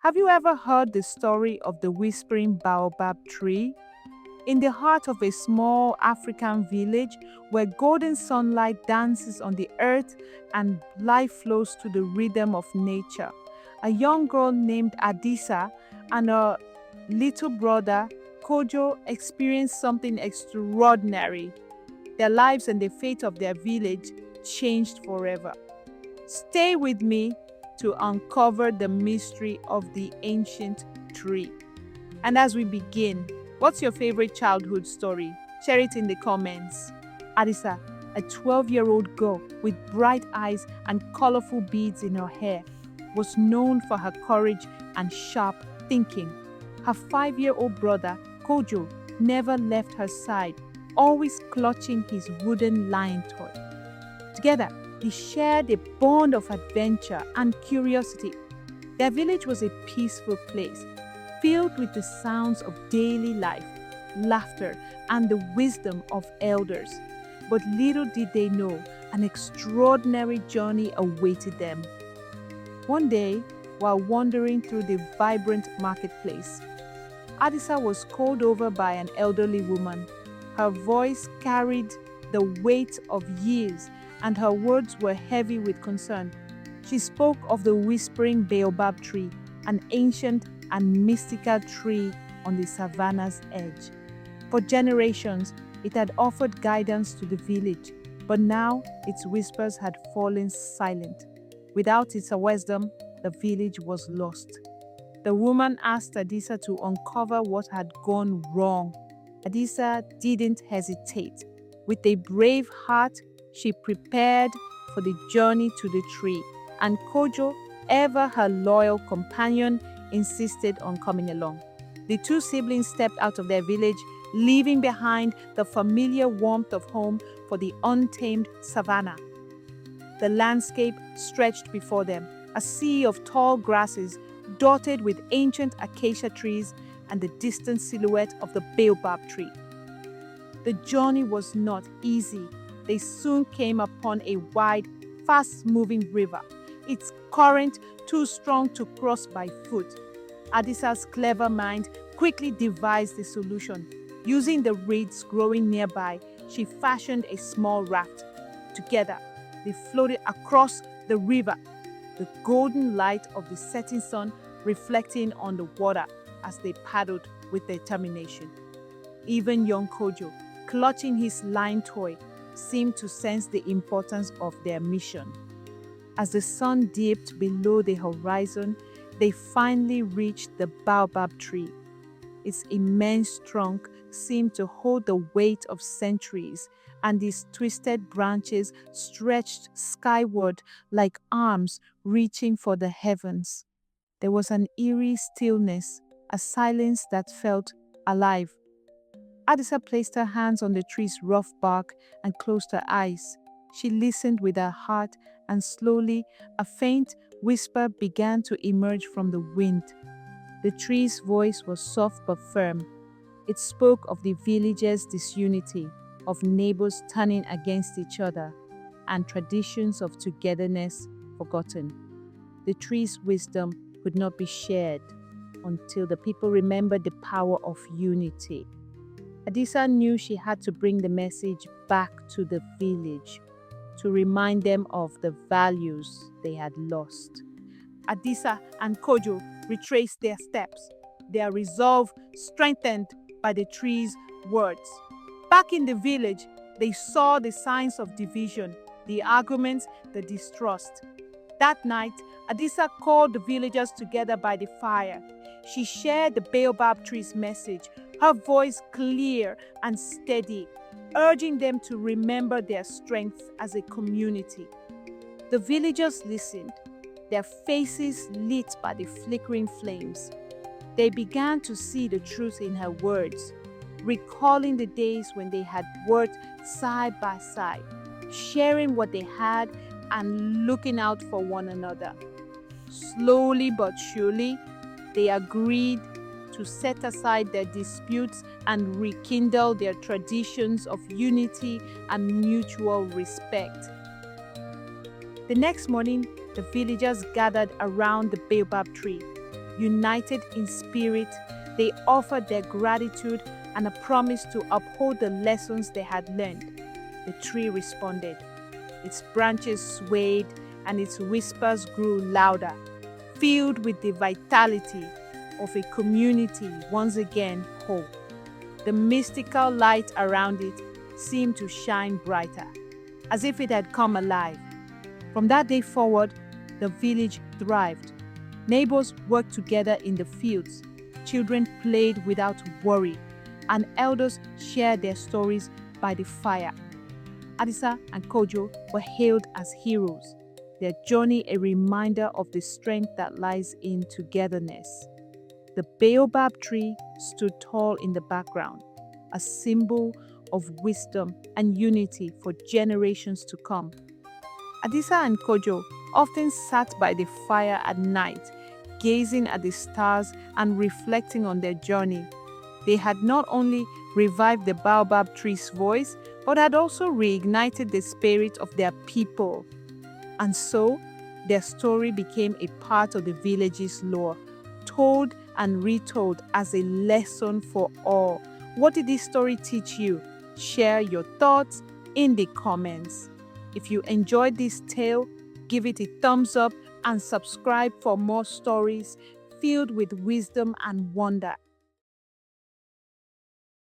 Have you ever heard the story of the Whispering Baobab Tree? In the heart of a small African village where golden sunlight dances on the earth and life flows to the rhythm of nature, a young girl named Adisa and her little brother Kojo experienced something extraordinary. Their lives and the fate of their village changed forever. Stay with me to uncover the mystery of the ancient tree. And as we begin, what's your favorite childhood story? Share it in the comments. Adisa, a 12-year-old girl with bright eyes and colorful beads in her hair, was known for her courage and sharp thinking. Her 5-year-old brother, Kojo, never left her side, always clutching his wooden lion toy. Together, they shared a bond of adventure and curiosity. Their village was a peaceful place, filled with the sounds of daily life, laughter, and the wisdom of elders. But little did they know, an extraordinary journey awaited them. One day, while wandering through the vibrant marketplace, Adisa was called over by an elderly woman. Her voice carried the weight of years, and her words were heavy with concern. She spoke of the Whispering Baobab Tree, an ancient and mystical tree on the savannah's edge. For generations, it had offered guidance to the village, but now its whispers had fallen silent. Without its wisdom, the village was lost. The woman asked Adisa to uncover what had gone wrong. Adisa didn't hesitate. With a brave heart, she prepared for the journey to the tree, and Kojo, ever her loyal companion, insisted on coming along. The two siblings stepped out of their village, leaving behind the familiar warmth of home for the untamed savannah. The landscape stretched before them, a sea of tall grasses dotted with ancient acacia trees and the distant silhouette of the baobab tree. The journey was not easy. They soon came upon a wide, fast-moving river, its current too strong to cross by foot. Adisa's clever mind quickly devised a solution. Using the reeds growing nearby, she fashioned a small raft. Together, they floated across the river, the golden light of the setting sun reflecting on the water as they paddled with determination. Even young Kojo, clutching his lion toy, seemed to sense the importance of their mission. As the sun dipped below the horizon, they finally reached the baobab tree. Its immense trunk seemed to hold the weight of centuries, and its twisted branches stretched skyward like arms reaching for the heavens. There was an eerie stillness, a silence that felt alive. Adisa placed her hands on the tree's rough bark and closed her eyes. She listened with her heart, and slowly a faint whisper began to emerge from the wind. The tree's voice was soft but firm. It spoke of the villagers' disunity, of neighbors turning against each other, and traditions of togetherness forgotten. The tree's wisdom could not be shared until the people remembered the power of unity. Adisa knew she had to bring the message back to the village, to remind them of the values they had lost. Adisa and Kojo retraced their steps, their resolve strengthened by the tree's words. Back in the village, they saw the signs of division, the arguments, the distrust. That night, Adisa called the villagers together by the fire. She shared the baobab tree's message, her voice clear and steady, urging them to remember their strength as a community. The villagers listened, their faces lit by the flickering flames. They began to see the truth in her words, recalling the days when they had worked side by side, sharing what they had and looking out for one another. Slowly but surely, they agreed to set aside their disputes and rekindle their traditions of unity and mutual respect. The next morning, the villagers gathered around the baobab tree. United in spirit, they offered their gratitude and a promise to uphold the lessons they had learned. The tree responded. Its branches swayed and its whispers grew louder, filled with the vitality of a community once again whole. The mystical light around it seemed to shine brighter, as if it had come alive. From that day forward, the village thrived. Neighbors worked together in the fields, children played without worry, and elders shared their stories by the fire. Adisa and Kojo were hailed as heroes, their journey a reminder of the strength that lies in togetherness. The baobab tree stood tall in the background, a symbol of wisdom and unity for generations to come. Adisa and Kojo often sat by the fire at night, gazing at the stars and reflecting on their journey. They had not only revived the baobab tree's voice, but had also reignited the spirit of their people. And so, their story became a part of the village's lore, told and retold as a lesson for all. What did this story teach you? Share your thoughts in the comments. If you enjoyed this tale, give it a thumbs up and subscribe for more stories filled with wisdom and wonder.